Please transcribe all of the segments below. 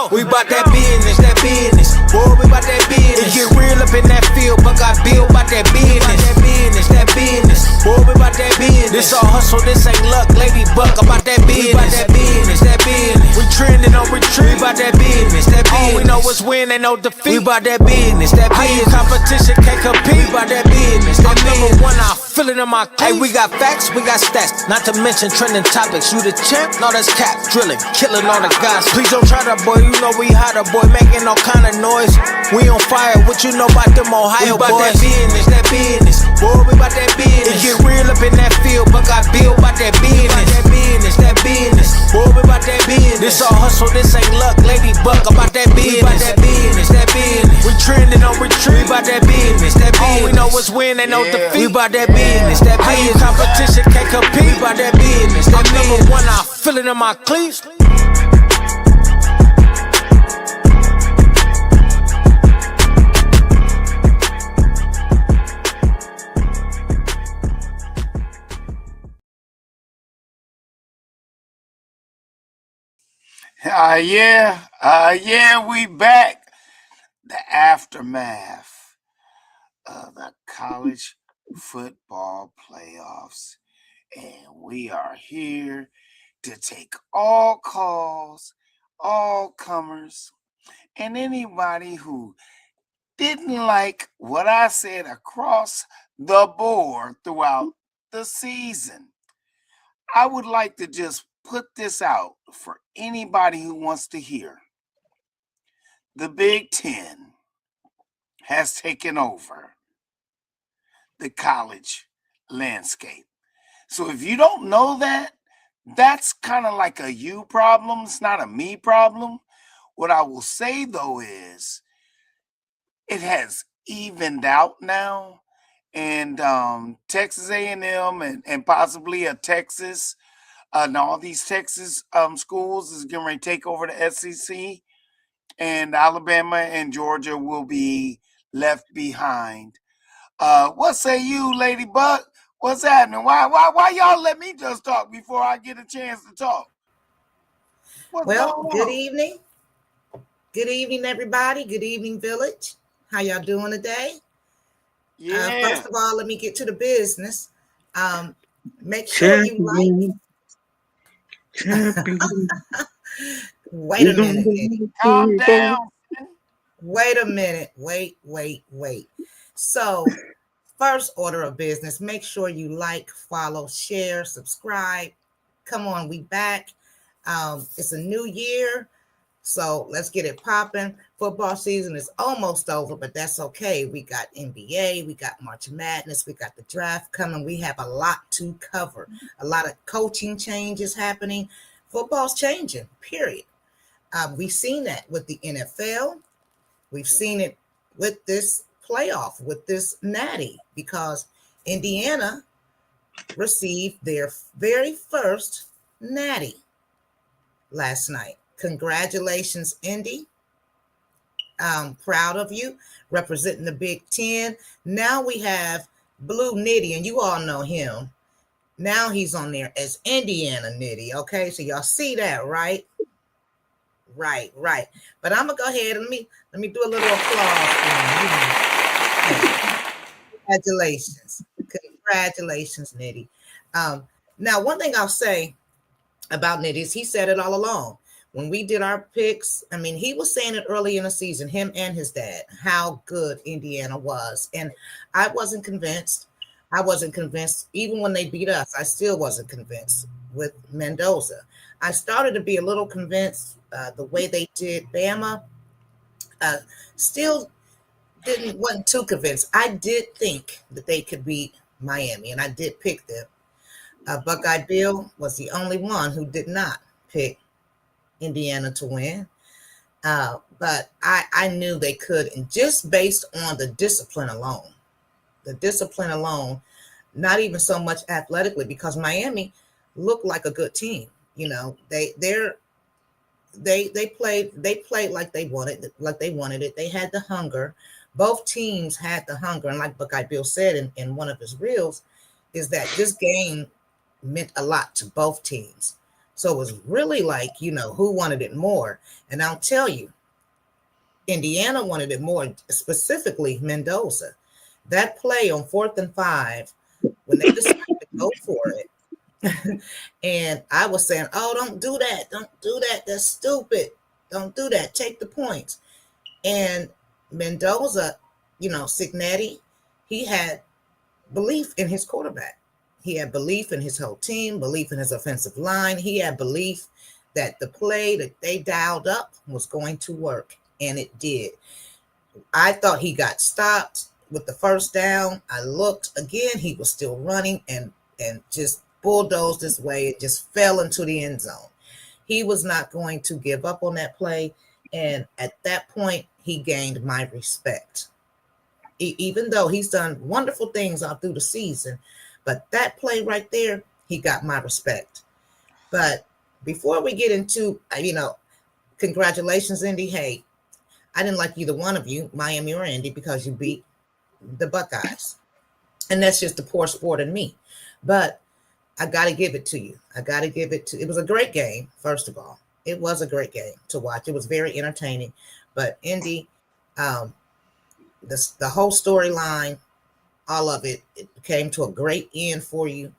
We bout that business, that business. Boy, we bout that business. It get real up in that field, but I build bout that business. That business, that business. Boy, we bout that business. This all hustle, this ain't luck, lady buck. About that business, we bout that business, that business. We trending on retreat, we bout that business, that business. All we know is win, ain't no defeat. We bout that business, that business. Competition can't compete, we bout that business. I'm number one, I feel it in my cleats. Hey, we got facts, we got stats. Not to mention trending topics. You the champ? No, that's cap. Drilling, killing all the guys. Please don't try that, boy. You know we hotter, boy. Making all kind of noise. We on fire. What you know about them Ohio boys? We bout that business, that business. Boy, we bout that business. It get real up in that field, but I build bout that business. That business, that business. Boy, we bout that business. This all hustle, this ain't luck, lady buck. About that business. We bout that business, that business. We trending on retreat, we bout that business. That business. All we know is win, ain't no defeat. We bout that business, that business. Competition can't compete, we bout that business. I'm number one, I feel it in my cleats. Yeah, we back. The aftermath of the college football playoffs. And we are here to take all calls, all comers, and anybody who didn't like what I said across the board throughout the season. I would like to just put this out for anybody who wants to hear. The Big Ten has taken over the college landscape. So if you don't know that, that's kind of like a you problem. It's not a me problem. What I will say, though, is it has evened out now. And Texas A&M and possibly a Texas and all these Texas schools is getting ready to take over the SEC. And Alabama and Georgia will be left behind. What say you, Lady Buck? What's happening? Why y'all let me just talk before I get a chance to talk? Well, good evening. Good evening, everybody. Good evening, Village. How y'all doing today? Yeah. First of all, let me get to the business. Make sure you like. Wait a minute. Calm down. Wait a minute. Wait. So, first order of business, make sure you like, follow, share, subscribe. Come on, we back. It's a new year, so let's get it popping. Football season is almost over, but that's okay. We got NBA, we got March Madness, we got the draft coming. We have a lot to cover. A lot of coaching changes happening. Football's changing, period. We've seen that with the NFL. We've seen it with this playoff, with this Natty, because Indiana received their very first Natty last night. Congratulations, Indy. I'm proud of you representing the Big Ten. Now we have Blue Nitty, and you all know him. Now he's on there as Indiana Nitty. Okay, so y'all see that, right? Right. But I'm gonna go ahead and let me do a little applause for him. Congratulations, Nitty. Now, one thing I'll say about Nitty is he said it all along. When we did our picks, I mean, he was saying it early in the season, him and his dad, how good Indiana was. And I wasn't convinced. Even when they beat us, I still wasn't convinced with Mendoza. I started to be a little convinced the way they did Bama. Still wasn't too convinced. I did think that they could beat Miami, and I did pick them. Buckeye Bill was the only one who did not pick Indiana to win. But I knew they could, and just based on the discipline alone, not even so much athletically, because Miami looked like a good team. You know, they played like they wanted it. They had the hunger. Both teams had the hunger, and like Buckeye Bill said in one of his reels, is that this game meant a lot to both teams. So it was really like, who wanted it more? And I'll tell you, Indiana wanted it more, specifically Mendoza. That play on 4th and 5, when they decided to go for it, and I was saying, oh, don't do that. Don't do that. That's stupid. Don't do that. Take the points. And Mendoza, Signetti, he had belief in his quarterback. He had belief in his whole team, belief in his offensive line. He had belief that the play that they dialed up was going to work, and it did. I thought he got stopped with the first down. I looked again, he was still running and just bulldozed his way. It just fell into the end zone. He was not going to give up on that play, and at that point, he gained my respect. Even though he's done wonderful things all through the season, but that play right there, he got my respect. But before we get into, congratulations, Indy. Hey, I didn't like either one of you, Miami or Indy, because you beat the Buckeyes. And that's just the poor sport in me. But I got to give it to you. It was a great game, first of all. It was a great game to watch. It was very entertaining. But Indy, the whole storyline, all of it came to a great end for you.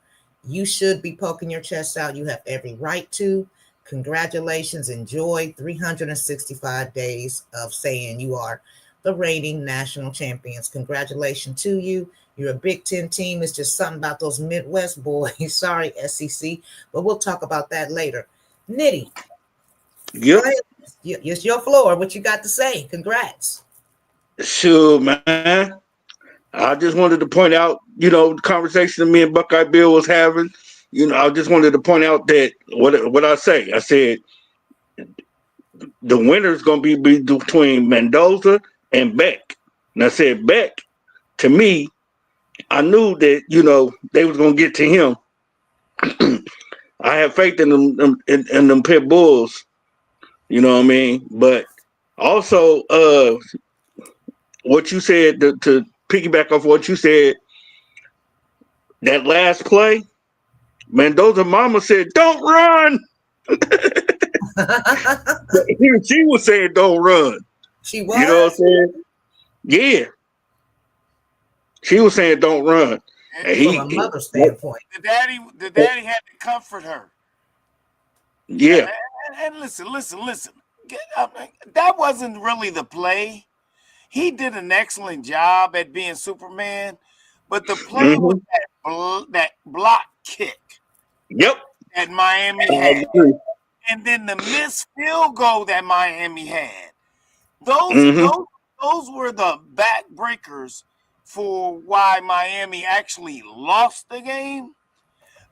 You should be poking your chest out. You have every right to. Congratulations. Enjoy 365 days of saying you are the reigning national champions. Congratulations to you. You're a Big Ten team. It's just something about those Midwest boys. Sorry, SEC, but we'll talk about that later. Nitty. Yep. It's your floor. What you got to say? Congrats. Sure, man. I just wanted to point out, the conversation that me and Buckeye Bill was having. I just wanted to point out that what I say. I said the winner's going to be between Mendoza and Beck. And I said Beck. To me, I knew that they was going to get to him. I have faith in them pit bulls. You know what I mean? But also, what you said to piggyback off what you said, that last play, Mendoza mama said, "Don't run." She was saying, "Don't run." She was. You know what I'm saying? Yeah. She was saying, "Don't run." And From a mother's standpoint, the daddy had to comfort her. Yeah. And listen. That wasn't really the play. He did an excellent job at being Superman, but the play was that block kick. Yep. That Miami had, and then the missed field goal that Miami had. Those were the backbreakers for why Miami actually lost the game.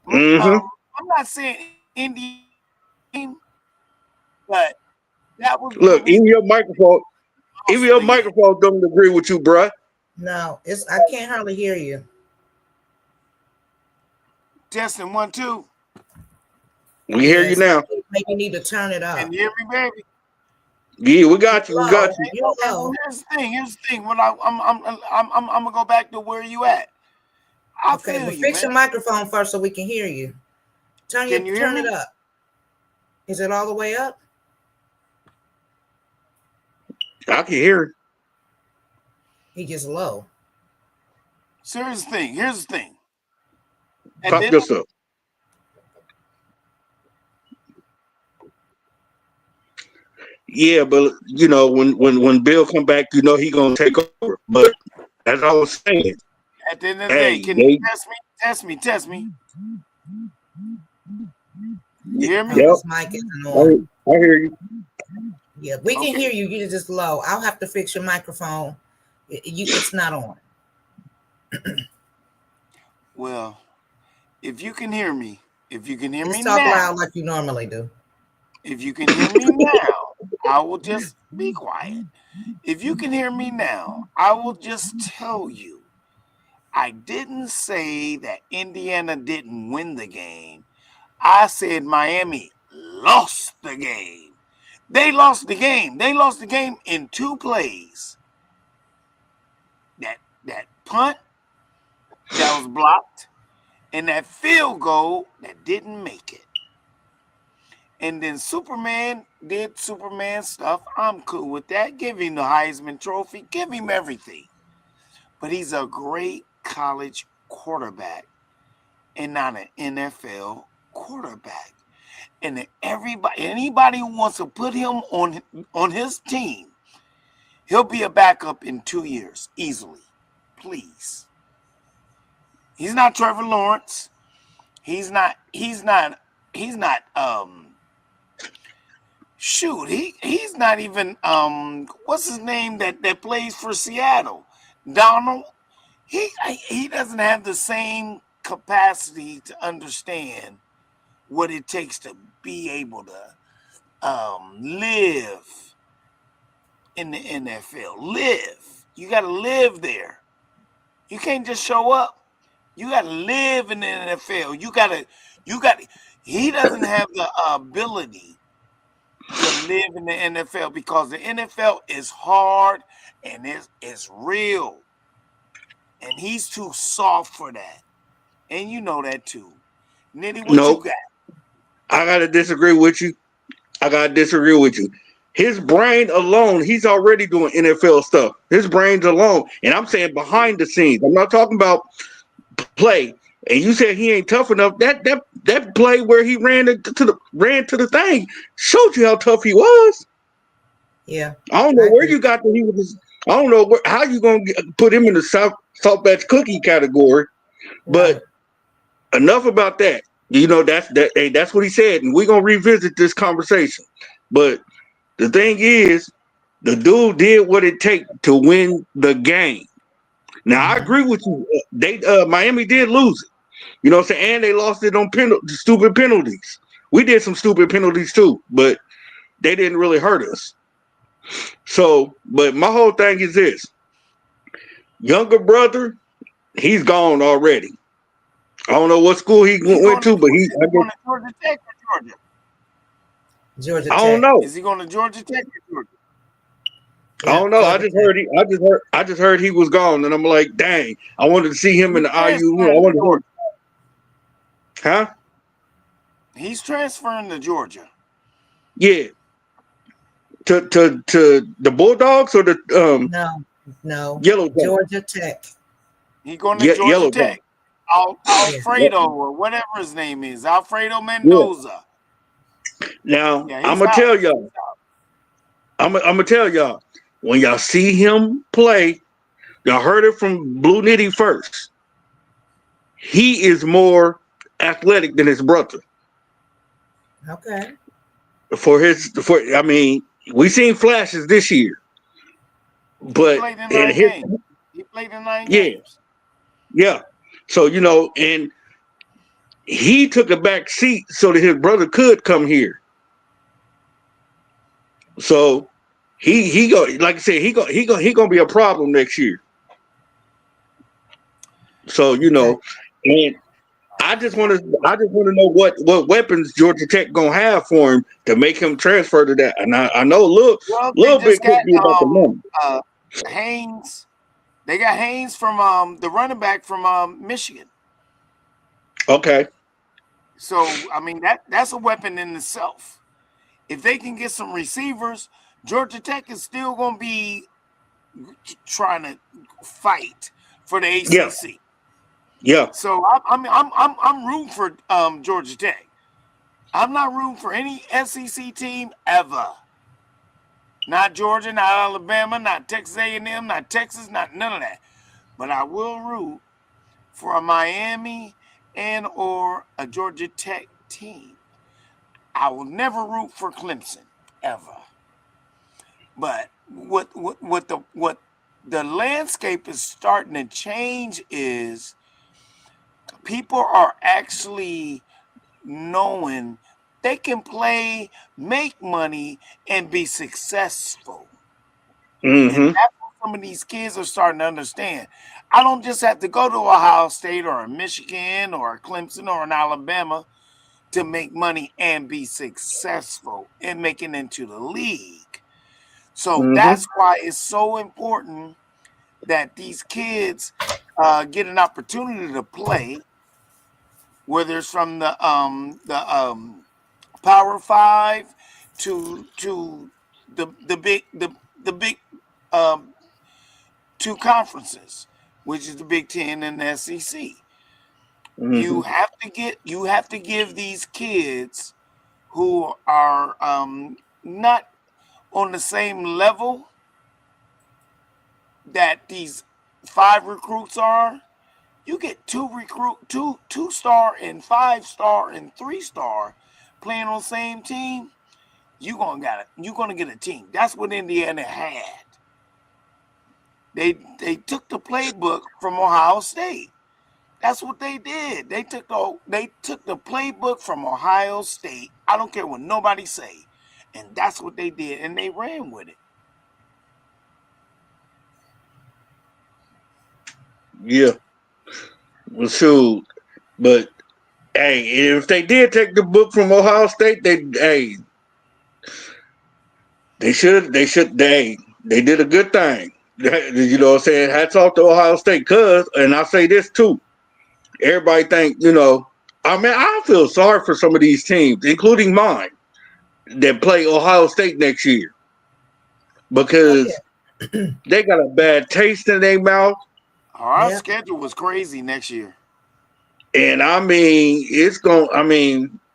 I'm not saying Indy, but that was look. Even your microphone don't agree with you, bruh. No, I can't hardly hear you. Testing 1 2. We hear you now. Maybe you need to turn it up. Can you hear me, baby? Yeah, we got you. We got you. Here's the thing. When I'm gonna go back to where you at. Okay, but fix your microphone first so we can hear you. Turn it up. Is it all the way up? I can hear it. He just low. So here's the thing. Pop this up. Yeah, but when Bill come back, he gonna take over. But as I was saying, at the end of the day, can you test me? You hear me? Yep. Mic isn't on. I hear you. Yeah, we can hear you. You're just low. I'll have to fix your microphone. It's not on. Well, if you can hear me, just talk loud like you normally do. If you can hear me now, I will just be quiet. If you can hear me now, I will just tell you, I didn't say that Indiana didn't win the game. I said Miami lost the game. They lost the game. They lost the game in 2 plays. That punt that was blocked and that field goal that didn't make it. And then Superman did Superman stuff. I'm cool with that. Give him the Heisman Trophy. Give him everything. But he's a great college quarterback and not an NFL quarterback. And anybody who wants to put him on his team, he'll be a backup in 2 years easily. Please. He's not Trevor Lawrence. He's not shoot, he's not even what's his name that plays for Seattle? Donald. He doesn't have the same capacity to understand what it takes to be able to live in the NFL. Live. You got to live there. You can't just show up. You got to live in the NFL. You got to. He doesn't have the ability to live in the NFL because the NFL is hard and it's real. And he's too soft for that. And you know that too. Nitty, what you got? I got to disagree with you. His brain alone, he's already doing NFL stuff. His brain's alone. And I'm saying behind the scenes. I'm not talking about play. And you said he ain't tough enough. That play where he ran to the thing showed you how tough he was. Yeah. I don't know where you got that he was. I don't know how you gonna put him in the salt batch cookie category. But enough about that. You know that's what he said, and we're gonna revisit this conversation. But the thing is, the dude did what it takes to win the game. Now I agree with you. Miami did lose it. You know what I'm saying? And they lost it on stupid penalties. We did some stupid penalties too, but they didn't really hurt us. So, but my whole thing is this. Younger brother, he's gone already. I don't know what school he went to, but he's going to Georgia Tech or Georgia? Georgia Tech. I don't know. Is he going to Georgia Tech or Georgia? I don't know. I just heard he was gone, and I'm like, dang. I wanted to see him in the IU. I wanted to. Huh? He's transferring to Georgia. Yeah. To the Bulldogs or the No. Yellow Tech? Georgia Tech. He's going to Georgia Tech. Alfredo or whatever his name is, Alfredo Mendoza. Yeah. Now I'm gonna tell y'all. I'm gonna tell y'all when y'all see him play, y'all heard it from Blue Nitty first. He is more athletic than his brother. Okay. I mean, we seen flashes this year, but he played in 9 games. Yeah. So you know, and he took a back seat so that his brother could come here. So he go, like I said, he gonna be a problem next year. So you know, and I just want to know what weapons Georgia Tech gonna have for him to make him transfer to that. And I know little bit could be about the money. Haynes. They got Haynes from the running back from Michigan. Okay. So I mean that's a weapon in itself. If they can get some receivers, Georgia Tech is still going to be trying to fight for the ACC. Yeah. So I'm rooting for Georgia Tech. I'm not rooting for any SEC team ever. Not Georgia, not Alabama, not Texas A&M, not Texas, not none of that. But I will root for a Miami and or a Georgia Tech team. I will never root for Clemson ever. But what the landscape is starting to change is people are actually knowing they can play, make money, and be successful. Mm-hmm. And that's what some of these kids are starting to understand. I don't just have to go to Ohio State or a Michigan or a Clemson or an Alabama to make money and be successful and make it into the league. So that's why it's so important that these kids get an opportunity to play, whether it's from the Power Five to the big um, two conferences, which is the Big Ten and the SEC. Hmm. You have to give these kids who are not on the same level that these five recruits are. You get two star and 5 star and 3 star playing on the same team. You're gonna get a team. That's what Indiana had. They took the playbook from Ohio State. That's what they did. They took the playbook from Ohio State. I don't care what nobody say, and that's what they did, and they ran with it. Yeah. Well, shoot. But hey, if they did take the book from Ohio State, they did a good thing. You know what I'm saying? Hats off to Ohio State, cause, and I say this too. Everybody think, I mean, I feel sorry for some of these teams, including mine, that play Ohio State next year Oh because yeah. they got a bad taste in their mouth. Our Yeah. schedule was crazy next year. And I mean,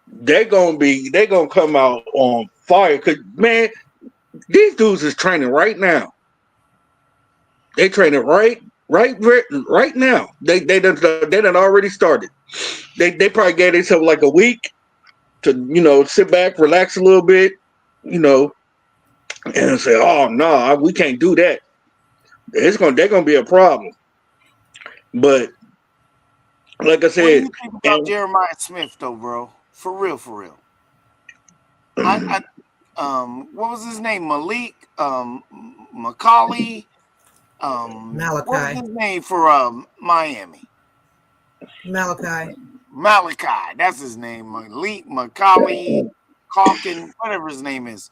they're gonna come out on fire. Cause man, these dudes is training right now. They training right now. They done already started. They probably gave themselves like a week to sit back, relax a little bit, you know, and say, oh no, we can't do that. They're gonna be a problem. But like I What do said, you think about and Jeremiah Smith, though, bro? For real, for real. I what was his name? Malik, Macaulay, what was Malachi. his name for Miami? Malachi. Malachi, that's his name. Malik, Macaulay, Calkin, whatever his name is.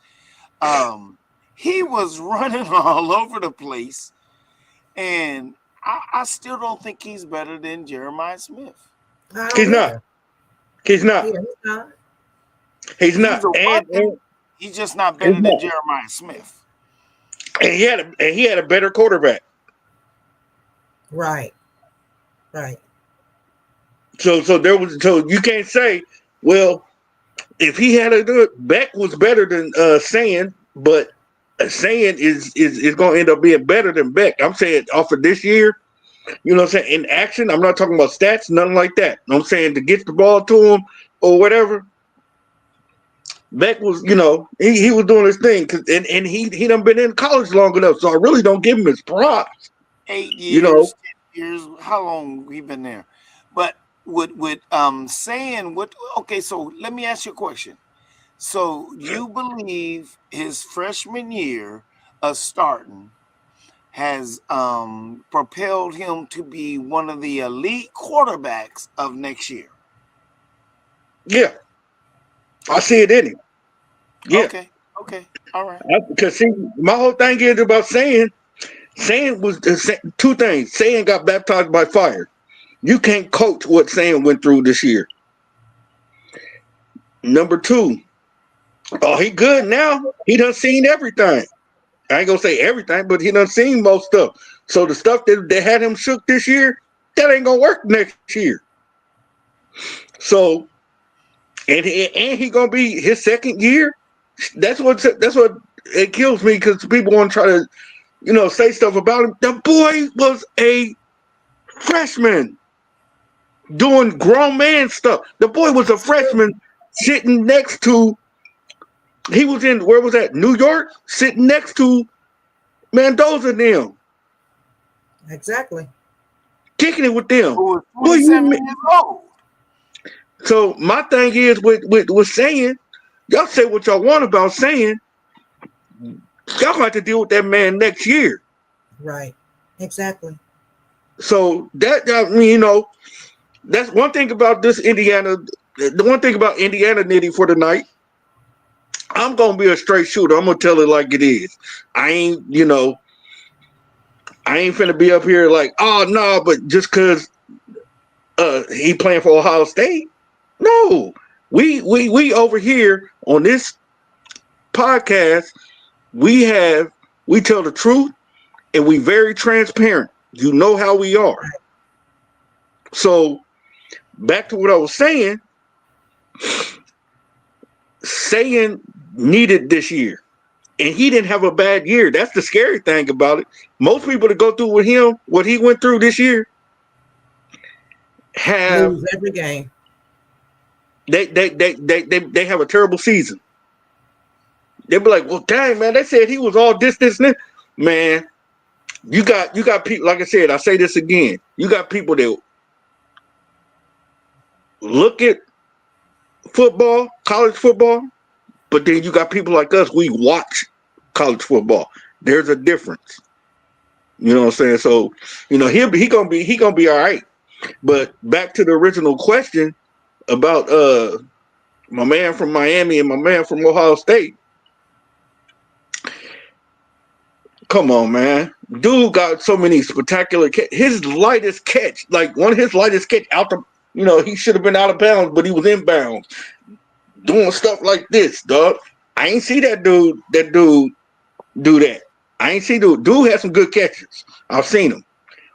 Um, he was running all over the place, and I still don't think he's better than Jeremiah Smith. I he's don't not. either. He's Yeah, not. he's not. He's He's not. a And weapon. He's just not he's better than not. Jeremiah Smith. And he had a better quarterback. Right. Right. So you can't say, well, if he had a good Beck was better than Sand, but Sand is going to end up being better than Beck. I'm saying off of this year, you know what I'm saying? In action, I'm not talking about stats, nothing like that. I'm saying to get the ball to him or whatever. Beck was, he was doing his thing, and he done been in college long enough, so I really don't give him his props, Eight you know. years, 10 years, how long we been there? But with saying what? Okay, so let me ask you a question. So you believe his freshman year of starting has propelled him to be one of the elite quarterbacks of next year? Yeah, I see Okay, it in him. Yeah, okay, okay, all right. because see, my whole thing is about saying was two things. Saying got baptized by fire. You can't coach what Saying went through this year. Number two, oh, he good now. He done seen everything. I ain't gonna say everything, but he done seen most stuff. So the stuff that had him shook this year, that ain't gonna work next year. So and he gonna be his second year. That's what it kills me because people want to try to say stuff about him. The boy was a freshman doing grown man stuff. The boy was a That's true. freshman sitting next to. He was in where was that? New York, sitting next to Mendoza and them, Exactly. kicking it with them. Who was Boy, 27 years old? so my thing is with saying, y'all say what y'all want about saying, y'all gonna have to deal with that man next year. Right. Exactly. So that that's one thing about this Indiana. The one thing about Indiana Nitty for tonight, I'm gonna be a straight shooter. I'm gonna tell it like it is. I ain't, I ain't finna be up here like, oh no, but just cause he playing for Ohio State. No. We over here on this podcast, we tell the truth and we very transparent. You know how we are. So back to what I was saying, Sayan needed this year. And he didn't have a bad year. That's the scary thing about it. Most people that go through with him, what he went through this year, have Lose every game. they have a terrible season. They be like, well, dang man, they said he was all this, and that. Man, you got people. Like I said, I say this again. You got people that look at football, college football, but then you got people like us. We watch college football. There's a difference. You know what I'm saying? So, he gonna be all right. But back to the original question about my man from Miami and my man from Ohio State. Come on, man. Dude got so many spectacular his lightest catch, like one of his lightest catch out the, he should have been out of bounds, but he was in bounds. Doing stuff like this, dog. I ain't see that dude do that. I ain't see dude had some good catches. I've seen him.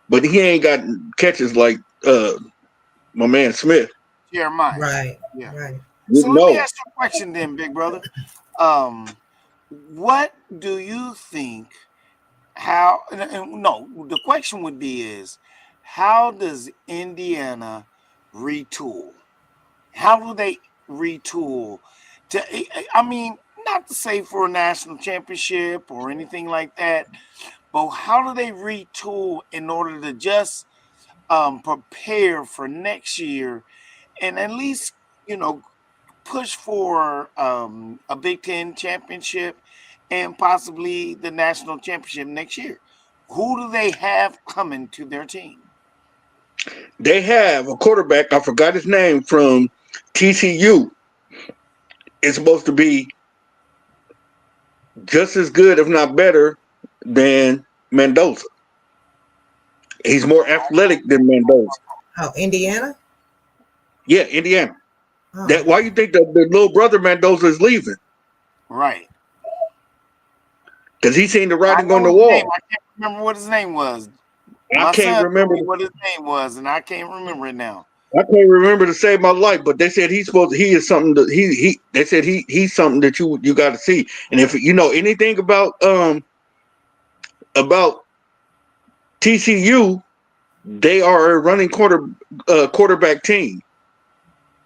But he ain't got catches like my man Smith. Jeremiah. Right. Yeah. Right. So let me ask you a question then, big brother. What do you think? The question would be is, how does Indiana retool? How do they retool? Not to say for a national championship or anything like that, but how do they retool in order to just prepare for next year and at least, push for a Big Ten championship and possibly the national championship next year? Who do they have coming to their team? They have a quarterback, I forgot his name, from TCU. It's supposed to be just as good, if not better, than Mendoza. He's more athletic than Mendoza. Oh, Indiana? Yeah, Indiana. Oh. That why you think the little brother Mendoza is leaving? Right. Because he seen the writing on the wall. I can't remember what his name was. I can't remember what his name was, and I can't remember it now. I can't remember to save my life, but they said he's something that they said he's something that you got to see. And if you know anything about TCU, they are a running quarterback team.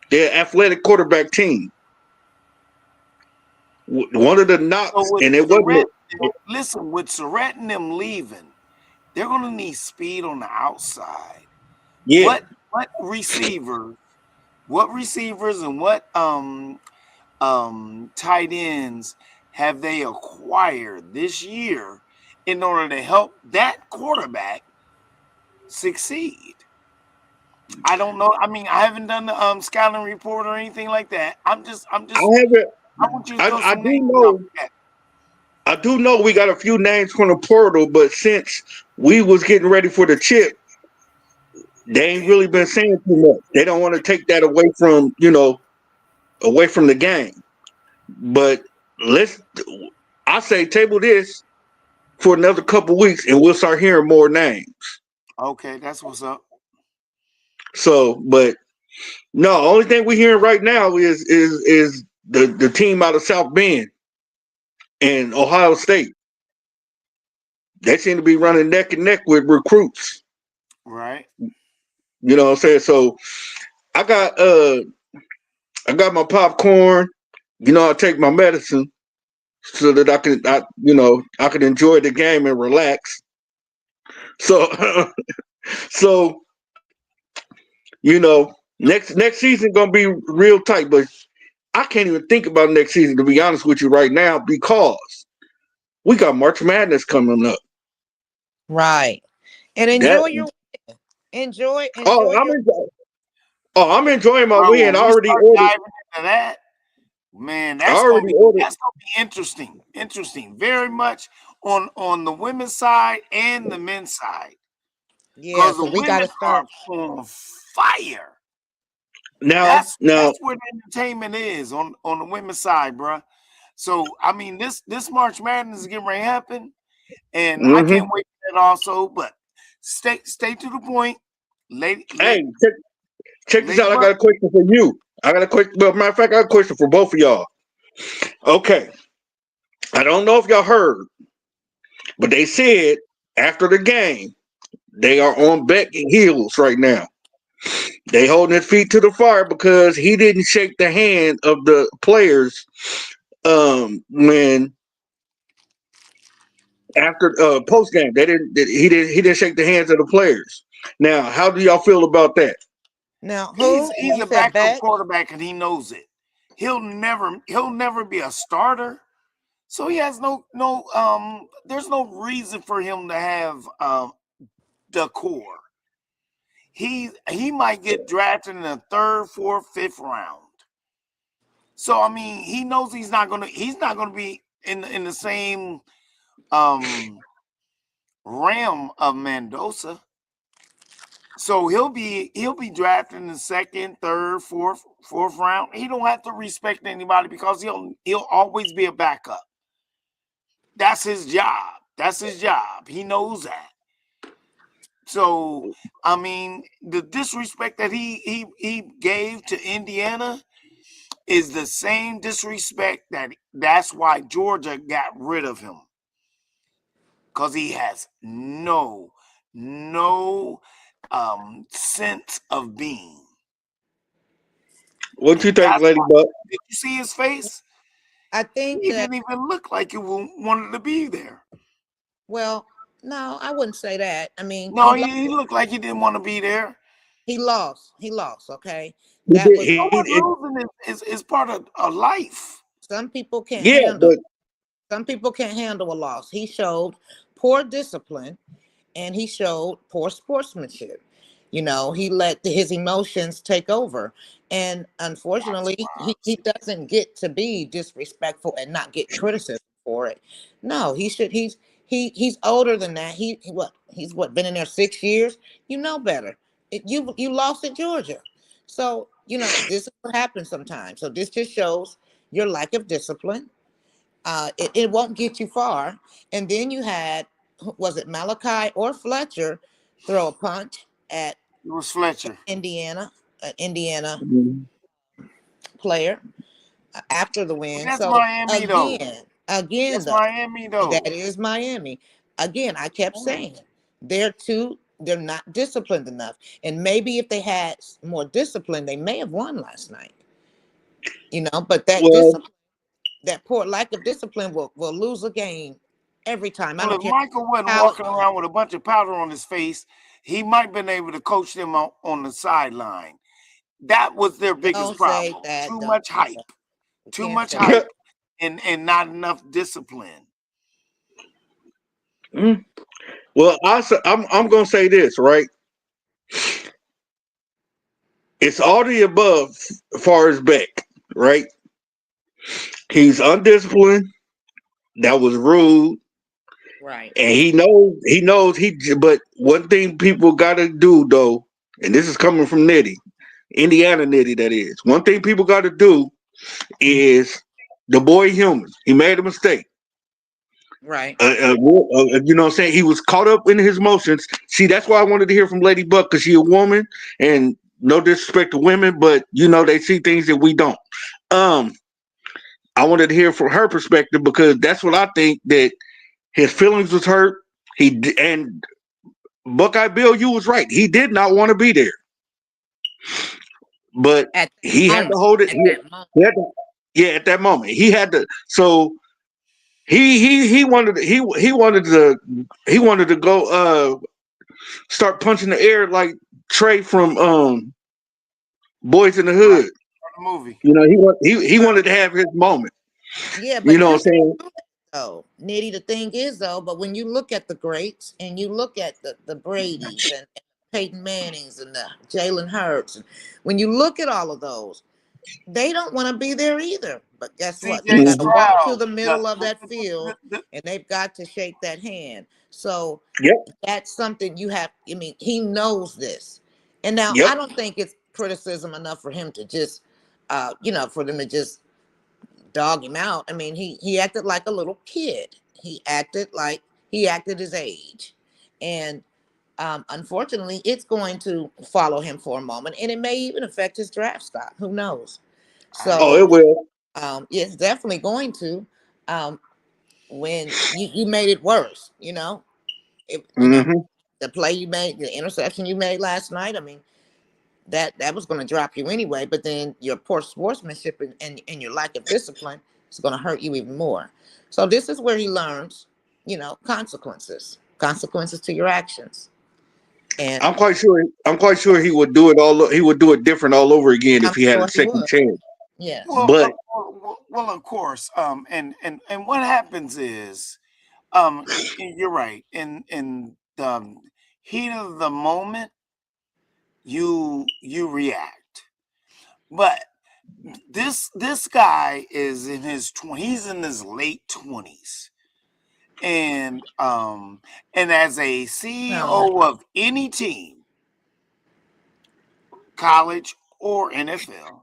They're an athletic quarterback team. One of the knocks, and it wasn't. Listen, with Surratt and them leaving, they're going to need speed on the outside. Yeah. What receivers and what tight ends have they acquired this year in order to help that quarterback succeed? I don't know. I haven't done the scouting report or anything like that. I haven't. I want you to throw some names out there. I do know we got a few names from the portal, but since we was getting ready for the chip, they ain't really been saying too much. They don't want to take that away from the game. But I say table this for another couple weeks and we'll start hearing more names. Okay, that's what's up. So, but no, only thing we're hearing right now is the team out of South Bend and Ohio State. They seem to be running neck and neck with recruits. Right. You know what I'm saying? So I got my popcorn. I take my medicine so that I can enjoy the game and relax. So next season gonna be real tight, but I can't even think about next season, to be honest with you right now, because we got March Madness coming up. Right. And enjoy your win. Enjoy I'm enjoying my win. I already ordered. Diving into that, man, that's gonna be interesting. Interesting. Very much on the women's side and the men's side. Yeah, so we gotta start on fire. Now, That's now, where the entertainment is on the women's side, bruh. So I mean, this March Madness is getting ready to happen, and I hmm can't wait for that also. But stay to the point, lady, hey, lady, check this out. I Ladybug. got a question for you. I got a question. Well, matter of fact, I got a question for both of y'all. Okay, I don't know if y'all heard, but they said after the game they are on Beck's heels right now. They holding his feet to the fire because he didn't shake the hand of the players when after post game he didn't shake the hands of the players. Now, how do y'all feel about that? Now, He's who he's you a said backup back? quarterback, and he knows it. He'll never be a starter. So he has there's no reason for him to have the core. He might get drafted in the third, fourth, fifth round. So I mean, he knows he's not gonna be in the same um realm of Mendoza. So he'll be drafted in the second, third, fourth round. He don't have to respect anybody because he'll always be a backup. That's his job. That's his job. He knows that. So I mean, the disrespect that he gave to Indiana is the same disrespect that's why Georgia got rid of him. Because he has no sense of being. What you And think, that's why. Ladybug? Did you see his face? I think He that, didn't even look like he wanted to be there. well, no, I wouldn't say that. I mean, No, he looked like he didn't want to be there. he lost. He lost. Okay. He That did, was So what, losing is part of life. some people can't yeah, handle. but Some people can't handle a loss. He showed poor discipline and he showed poor sportsmanship. You know, he let his emotions take over. And That's unfortunately, why. he doesn't get to be disrespectful and not get criticism for it. No, he's older than that. He's what been in there 6 years. You know better. You lost at Georgia. So, this is what happens sometimes. So this just shows your lack of discipline. It won't get you far. And then you had, was it Malachi or Fletcher, throw a punch at It was Fletcher. Indiana, an Indiana Mhm. player after the But win. that's So Miami though. again That's though, Miami that though. is Miami. Again, I kept saying they're not disciplined enough. And maybe if they had more discipline, they may have won last night. But that Well, discipline, that poor lack of discipline will lose a game every time. I Well, don't if care Michael wasn't how walking around with a bunch of powder on his face, he might have been able to coach them on the sideline. That was their biggest don't say problem. that. Too Don't much hype. you Too can't much say hype and not enough discipline. mm, well, I'm gonna say this, right? It's all the above as far as Beck, right? He's undisciplined. That was rude, right. and he. But one thing people gotta do though, and this is coming from Nitty, Indiana Nitty. That is one thing people gotta do is the boy human. He made a mistake. Right. You know what I'm saying? He was caught up in his emotions. See, that's why I wanted to hear from Lady Buck because she a woman and no disrespect to women, but they see things that we don't. Um, I wanted to hear from her perspective because that's what I think that his feelings was hurt. And Buckeye Bill, you was right. He did not want to be there, but At that he had to moment. hold it. At that moment. He had to, yeah, at that moment, he had to. So he wanted to go start punching the air like Trey from Boys in the Right. Hood. The movie. He wanted to have his moment. Yeah, You but know you what I'm can saying? do it though. Nitty, the thing is though, but when you look at the greats and you look at the Brady's and Peyton Mannings and the Jalen Hurts, and when you look at all of those, they don't want to be there either. But guess what? They C.J. got to Mhm. walk to Stroud. the middle of that field and they've got to shake that hand. So Yep. that's something you have. I mean, he knows this. And now Yep. I don't think it's criticism enough for him to just, for them to just dog him out. I mean, he acted like a little kid. He acted his age, and unfortunately, it's going to follow him for a moment, and it may even affect his draft stock. Who knows? I Oh, So, it agree. will. it's definitely going to. Um, when you made it worse, it, Hmm. the play you made, the interception you made last night. I mean, that was going to drop you anyway. But then your poor sportsmanship and your lack of discipline is going to hurt you even more. So this is where he learns, consequences to your actions. And I'm quite sure. I'm quite sure he would do it all. He would do it different all over again if I'm he had a sure he second would. chance. Yes, Well, But of course. And what happens is, you're right. In the heat of the moment, you react. But this guy is in his 20s. He's in his late 20s, and as a no, CEO of any team, college or NFL,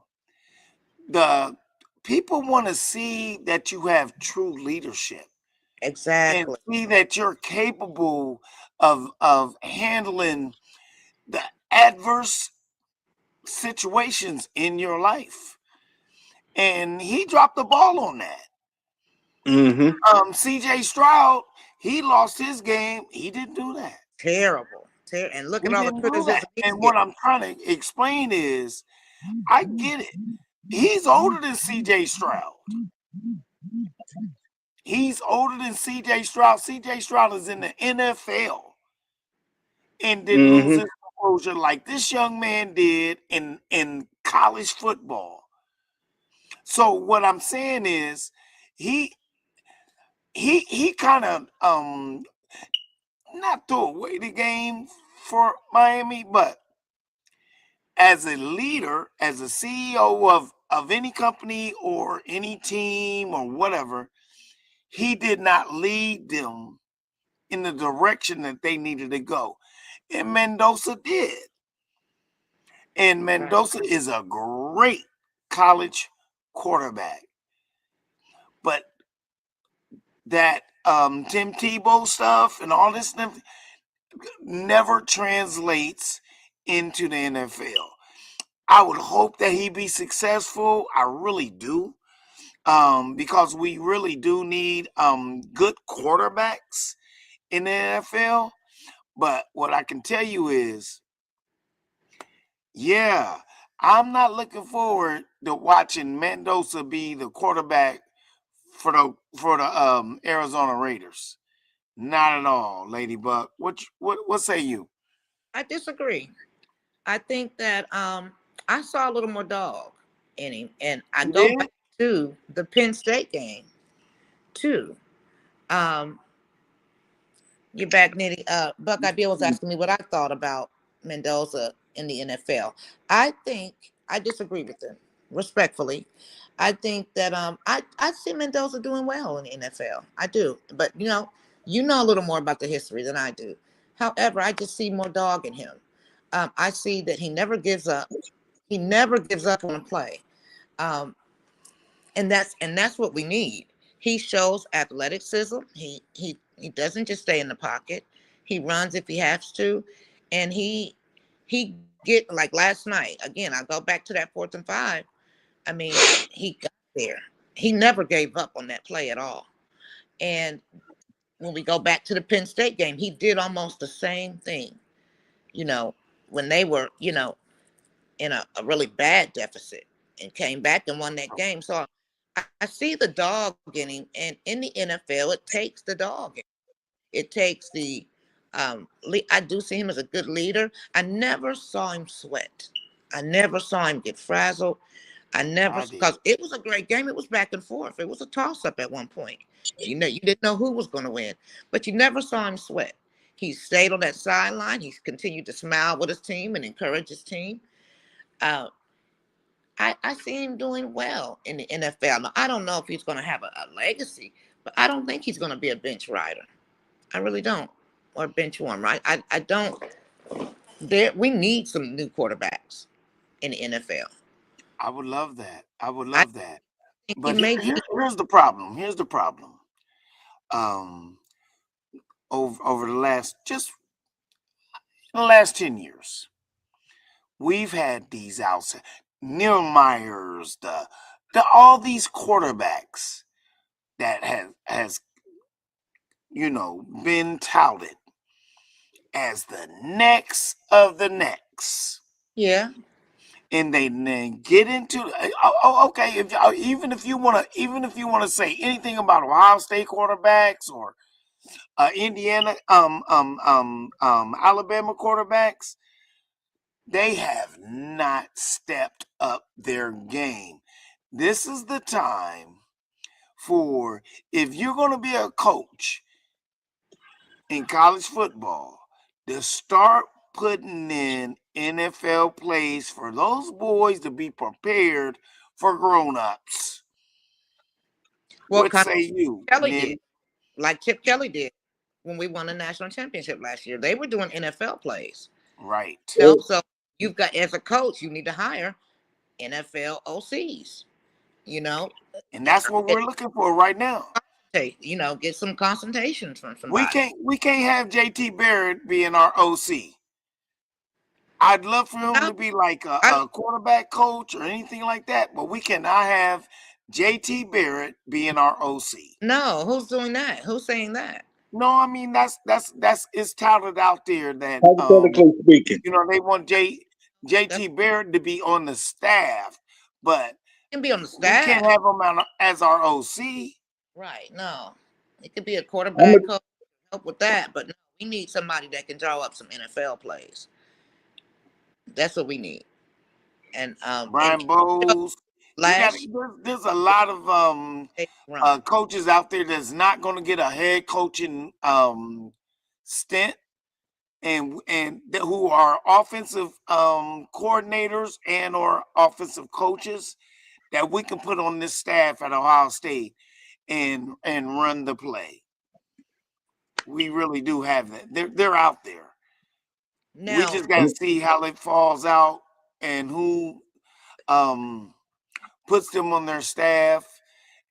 the people want to see that you have true leadership and exactly. see that you're capable of handling the adverse situations in your life. And he dropped the ball on that. hmm CJ Stroud, he lost his game. He didn't do that. Terrible. And look at He all the didn't do that. criticism he's And what getting. I'm trying to explain is I get it. He's older than CJ Stroud. He's older than CJ Stroud. CJ Stroud is in the NFL and didn't lose hmm his composure like this young man did in college football. So what I'm saying is he he kind of not threw away the game for Miami, but as a leader, as a CEO of any company or any team or whatever, he did not lead them in the direction that they needed to go. And Mendoza did. And Right. Mendoza is a great college quarterback. But that Tim Tebow stuff and all this stuff never translates into the NFL. I would hope that he be successful. I really do. Because we really do need good quarterbacks in the NFL. But what I can tell you is, yeah, I'm not looking forward to watching Mendoza be the quarterback for the Arizona Raiders. Not at all, Ladybug. What say you? I disagree. I think that I saw a little more dog in him, and I You go did? back to the Penn State game too. Um, You're back, Nitty. Buckeye Bill was asking me what I thought about Mendoza in the NFL. I think I disagree with him respectfully. I think that I see Mendoza doing well in the NFL. I do, but you know a little more about the history than I do. However, I just see more dog in him. I see that he never gives up. He never gives up on a play. Um, and that's what we need. He shows athleticism. He doesn't just stay in the pocket. He runs if he has to, and he get like last night. Again, I go back to that 4th and 5. I mean, he got there. He never gave up on that play at all. And when we go back to the Penn State game, he did almost the same thing. You know, when they were in a really bad deficit and came back and won that game. So I see the dog in him, and in the NFL, it takes the dog. It takes I do see him as a good leader. I never saw him sweat. I never saw him get frazzled. I never, I did. because it was a great game. It was back and forth. It was a toss up at one point. You didn't know who was going to win, but you never saw him sweat. He stayed on that sideline. He's continued to smile with his team and encourage his team. Uh, I see him doing well in the NFL. Now, I don't know if he's going to have a legacy, but I don't think he's going to be a bench rider. I really don't. Or bench warmer. I don't. We need some new quarterbacks. in the NFL. I would love that. I would I love that. think he But may get here's the problem. Here's the problem. Um, over the last 10 years, we've had these outside Neil Myers, the all these quarterbacks that has been touted as the next of the next. yeah. And they then get into okay, if you want to say anything about Ohio State quarterbacks or Indiana Alabama quarterbacks, they have not stepped up their game. This is the time for, if you're going to be a coach in college football, to start putting in NFL plays for those boys to be prepared for grown-ups. What What kind say you, of Kelly did, Natty? like Chip Kelly did when we won a national championship last year. They were doing NFL plays. Right. So you've got, as a coach, you need to hire NFL OCs. You know, And that's what get, we're looking for right now. get some consultations from We somebody. can't have JT Barrett being our OC. I'd love for him No, to be like I, a quarterback coach or anything like that, but we cannot have JT Barrett being our OC. no. Who's doing that? Who's saying that? No, I mean that's it's touted out there that Hypothetically speaking. they want That JT Barrett to be on the staff, but can be on the we can't staff, have him as our OC. right? No, it could be a I'm a, quarterback coach help with that, but no, we need somebody that can draw up some NFL plays. That's what we need. And Brian Bowles, you got last there's a lot of year run. coaches out there that's not going to get a head coaching stint, and who are offensive coordinators and or offensive coaches that we can put on this staff at Ohio State and run the play. We really do have that. They're out there. We Now, just got to see how it falls out and who puts them on their staff.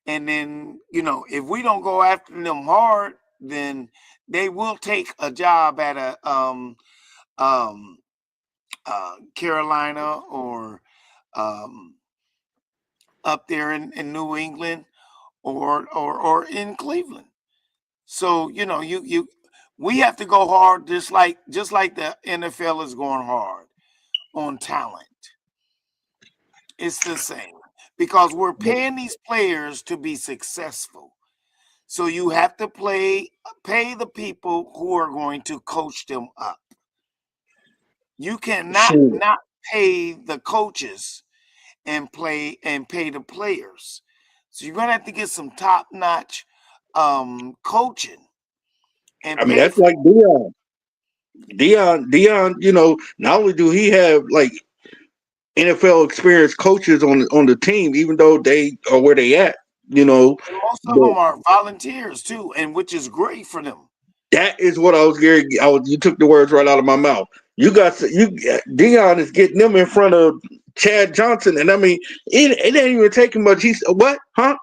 And then, if we don't go after them hard, then they will take a job at a Carolina or up there in New England or in Cleveland. So we have to go hard, just like the NFL is going hard on talent. It's the same, because we're paying these players to be successful. So you have to pay the people who are going to coach them up. You cannot sure. not pay the coaches and pay the players. So you're gonna have to get some top-notch coaching and I mean, pay that's for like Dion. Dion, not only do he have like NFL experienced coaches on the team, even though they are where they at, and most of but them are volunteers too, and which is great for them. that is what I was getting. You took the words right out of my mouth. Dion is getting them in front of Chad Johnson, and I mean, it ain't even taking much. He's what, huh?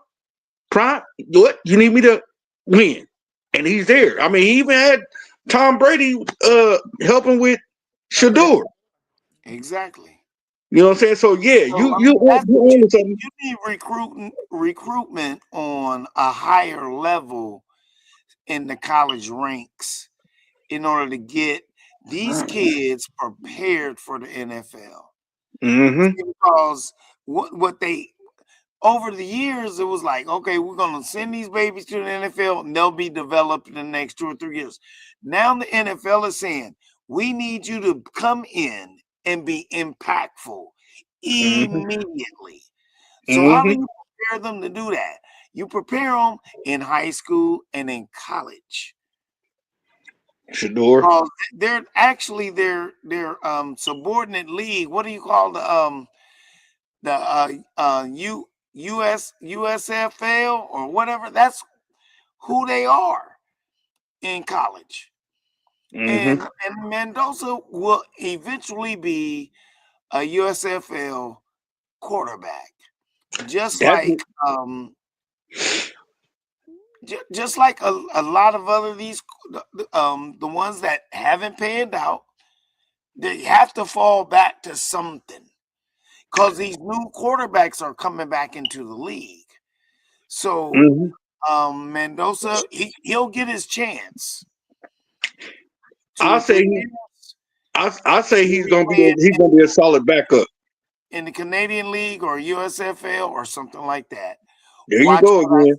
Prime, what you need me to win, and he's there. I mean, he even had Tom Brady helping with Shador. Exactly. You know what I'm saying? So yeah, So I you mean, that's you what you own need. something. You need recruitment on a higher level in the college ranks in order to get these kids prepared for the NFL. Mm-hmm. Because what they over the years, it was like, okay, we're gonna send these babies to the NFL and they'll be developed in the next 2 or 3 years. Now the NFL is saying, we need you to come in and be impactful Mm-hmm. immediately. So how do Mm-hmm. you prepare them to do that? You prepare them in high school and in college. Shador. Because they're actually their subordinate league. What do you call the USFL or whatever? That's who they are in college. Mm-hmm. And Mendoza will eventually be a USFL quarterback, just That's like just like a lot of other the ones that haven't panned out. They have to fall back to something because these new quarterbacks are coming back into the league. So Mendoza, he'll get his chance. I say he's gonna be a solid backup in the Canadian League or USFL or something like that. There you go again.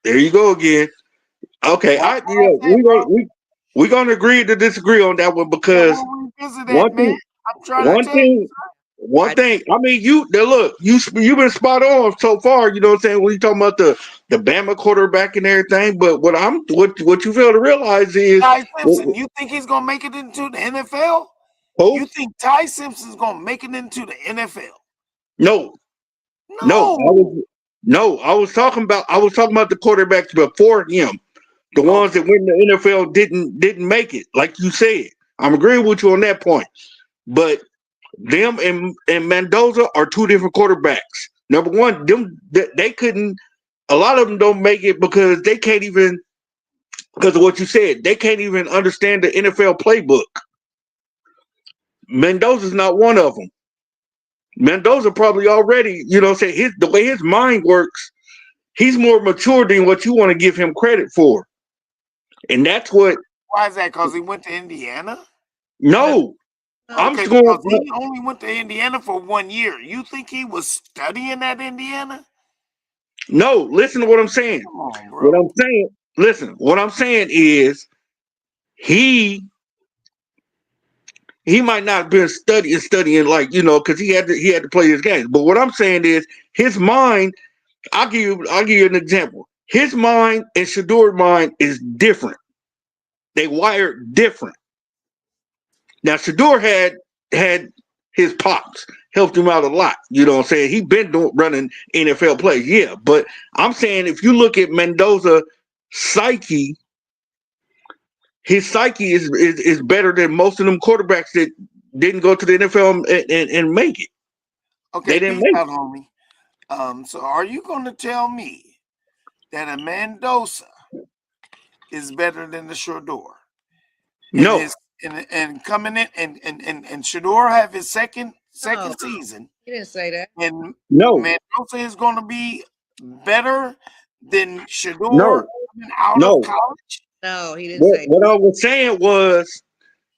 There you go again. Okay, we're gonna agree to disagree on that one because one thing. I mean, you've been spot on so far. You know what I'm saying when you talking about the Bama quarterback and everything. But what you fail to realize is Ty Simpson. You think he's gonna make it into the NFL? Who? You think Ty Simpson's gonna make it into the NFL? No. I was talking about the quarterbacks before him. The ones that went in the NFL didn't make it, like you said. I'm agreeing with you on that point. But them and Mendoza are two different quarterbacks. Number one, they couldn't. A lot of them don't make it because they can't even. Because of what you said, they can't even understand the NFL playbook. Mendoza's not one of them. Mendoza probably already, say the way his mind works, he's more mature than what you want to give him credit for. And that's what. Why is that? Because he went to Indiana? No. Okay, because he only went to Indiana for 1 year. You think he was studying at Indiana? No, listen to what I'm saying. Come on, bro. What I'm saying is he might not have been studying like, because he had to play his games. But what I'm saying is his mind, I'll give you an example. His mind and Shador's mind is different. They wired different. Now Shador had his pops helped him out a lot. You know what I'm saying? He been running NFL plays, yeah. But I'm saying if you look at Mendoza's psyche, his psyche is better than most of them quarterbacks that didn't go to the NFL and make it. Okay, they didn't make it. Homie. So are you going to tell me that a Mendoza is better than the Shador? No. And coming in and Shador have his second season. He didn't say that. And no, Mendoza is going to be better than Shador out of college. No, he didn't say that. What I was saying was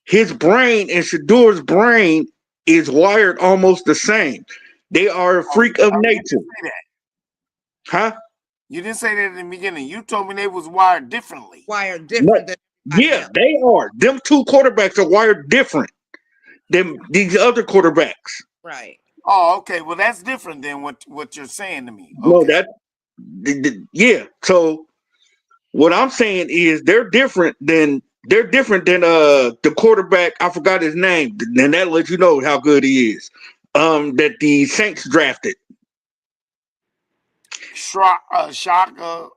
his brain and Shador's brain is wired almost the same. They are a freak of nature. Huh? You didn't say that in the beginning. You told me they was wired differently. Wired different than yeah, they are. Them two quarterbacks are wired different than these other quarterbacks. Right. Oh, okay. Well, that's different than what you're saying to me. No, Okay. yeah. So what I'm saying is they're different than the quarterback. I forgot his name, and that lets you know how good he is. That the Saints drafted. Shocker.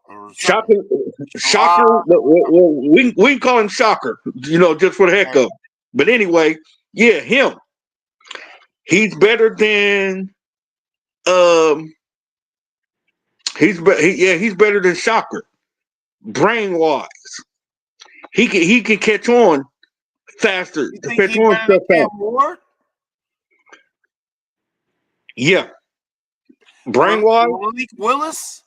Well, we can call him Shocker, just for the heck of it. But anyway, yeah, him. He's better than he's better than Shocker. Brain wise, he can catch on faster. You think he's better than Cam Ward? Yeah. Brain wise, Malik Willis.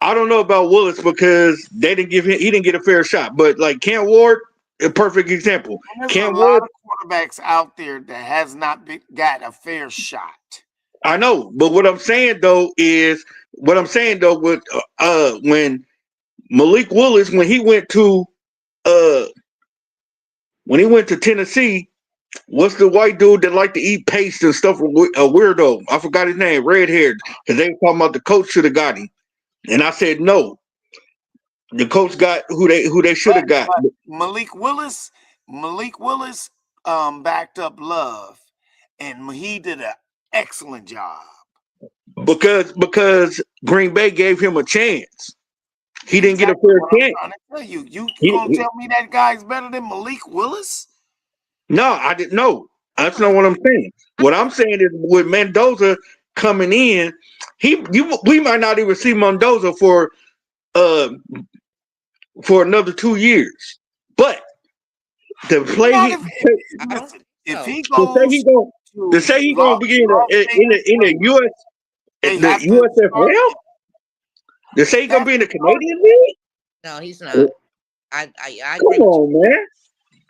I don't know about Willis because he didn't get a fair shot. But like Cam Ward, a perfect example. There's a lot of quarterbacks out there that has not got a fair shot. I know, but what I'm saying though with when Malik Willis when he went to Tennessee, what's the white dude that liked to eat paste and stuff? A weirdo. I forgot his name, red haired, because they were talking about the coach should have got him, and I said no. The coach got who they should have got. Malik Willis backed up Love, and he did an excellent job. Because Green Bay gave him a chance. He didn't get a Exactly fair what I'm chance. trying to tell you. You gonna He, tell me that guy's better than Malik Willis? no, I didn't know. That's not what I'm saying. What I'm saying is with Mendoza coming in, we might not even see Mendoza uh for another 2 years. But the play Not he if I don't listen. think If so. he to say goes he going to to say he gonna be Las Vegas in the Raiders, US they the have to start USFL. him. To say he They gonna have be in to the start Canadian him. League. No, he's not. I agree Come with you. on, man.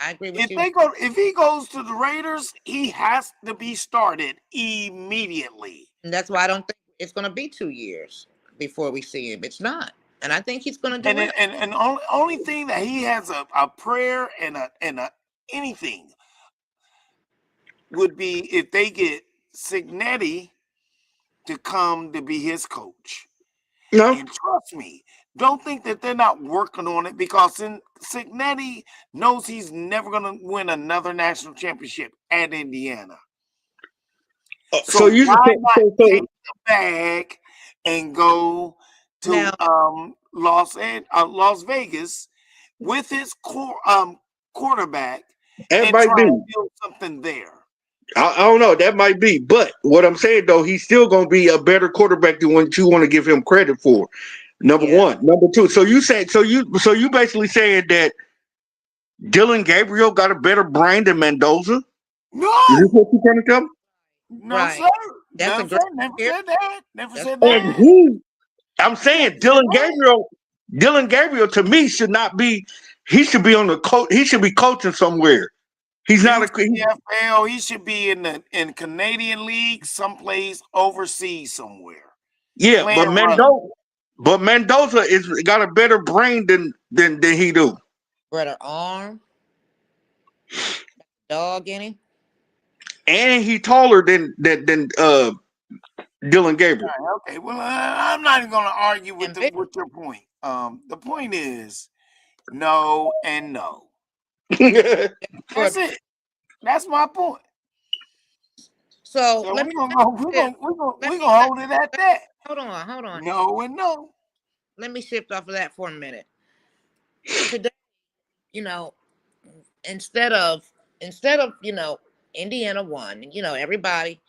I agree with you. If he goes to the Raiders, he has to be started immediately. And that's why I don't think it's going to be 2 years before we see him. It's not. And I think he's going to do And well. only thing that he has a prayer and a anything would be if they get Signetti to come to be his coach. No. And trust me, don't think that they're not working on it because Signetti knows he's never going to win another national championship at Indiana. So So you why not take so the bag and go to Now, Las Vegas with his quarterback that and might try be. and build something there? I don't know. That might be. But what I'm saying though, he's still gonna be a better quarterback than what you want to give him credit for. Number yeah. one. Number two. So you basically saying that Dylan Gabriel got a better brain than Mendoza? Is this No, what you're trying to tell me? no, Right. sir. That's a No, sir. great Never theory. said that. Never That's said And that. who? I'm saying Never said that. Dylan Gabriel to me should not be. He should be on the coach. He should be coaching somewhere. He's not a. UCFL. He should be in Canadian League, someplace overseas somewhere, Yeah, playing rugby. But Mendoza is got a better brain than he do. Better arm, dog in him. And he taller than Dylan Gabriel. Okay, well, I'm not even going to argue And bigger. with your point. The point is no and no. That's But it. That's my point. so So let we're me gonna let me go. We're shift. gonna we're gonna Let we're me gonna let, hold it at let that. hold on. No and no. Let me shift off of that for a minute. Today, you know, instead of Indiana won, everybody,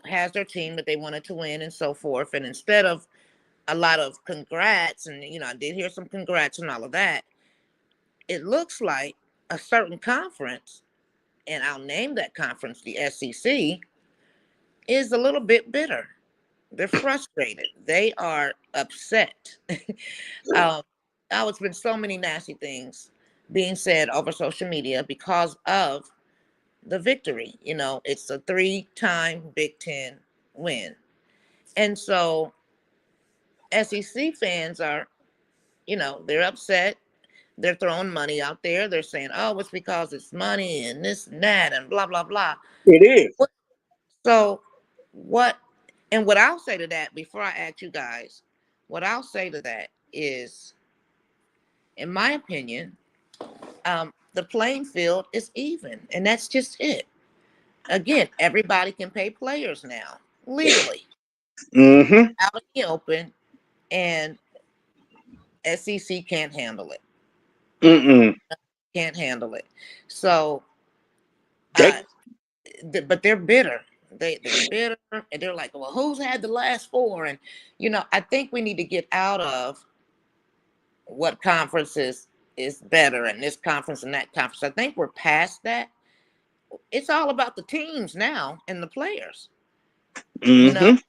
has their team that they wanted to win and so forth. And instead of a lot of congrats, and I did hear some congrats and all of that, it looks like a certain conference, and I'll name that conference the SEC, is a little bit bitter. They're frustrated. They are upset. um, oh, it's been so many nasty things being said over social media because of the victory. It's a 3-time Big Ten win. And so SEC fans are, they're upset. They're throwing money out there. They're saying, oh, it's because it's money and this and that and blah, blah, blah. It is. So, what, and what I'll say to that before I ask you guys, what I'll say to that is, in my opinion, the playing field is even, and that's just it. Again, everybody can pay players now legally Mm-hmm. out in the open, and SEC can't handle it. Mm-mm. Can't handle it. So, They, uh, but they're bitter. They're bitter, and they're like, well, who's had the last four? And I think we need to get out of what conferences is better, and this conference and that conference. I think we're past that. It's all about the teams now and the players. mm-hmm. Not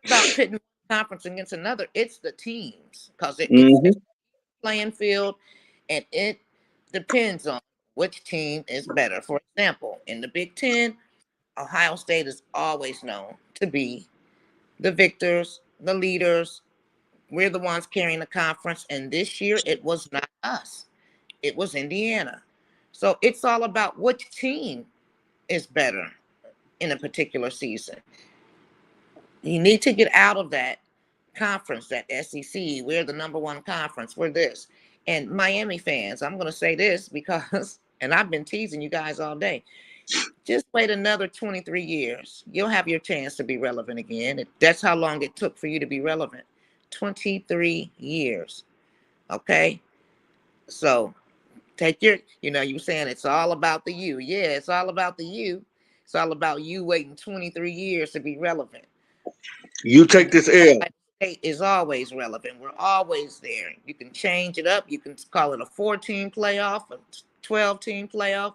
about pitting one conference against another. It's the teams because Mm-hmm. it's playing field, and it depends on which team is better. For example, in the Big Ten, Ohio State is always known to be the victors, the leaders. We're the ones carrying the conference, and this year it was not us. It was Indiana. So it's all about which team is better in a particular season. You need to get out of that conference, that SEC. We're the number one conference. We're this. And Miami fans, I'm going to say this because, and I've been teasing you guys all day. Just wait another 23 years. You'll have your chance to be relevant again. That's how long it took for you to be relevant. 23 years. Okay, so take your, you saying it's all about the you. Yeah, it's all about the you. It's all about you waiting 23 years to be relevant. You And take this the L. United States is always relevant. We're always there. You can change it up. You can call it a 14 playoff, a 12-team playoff.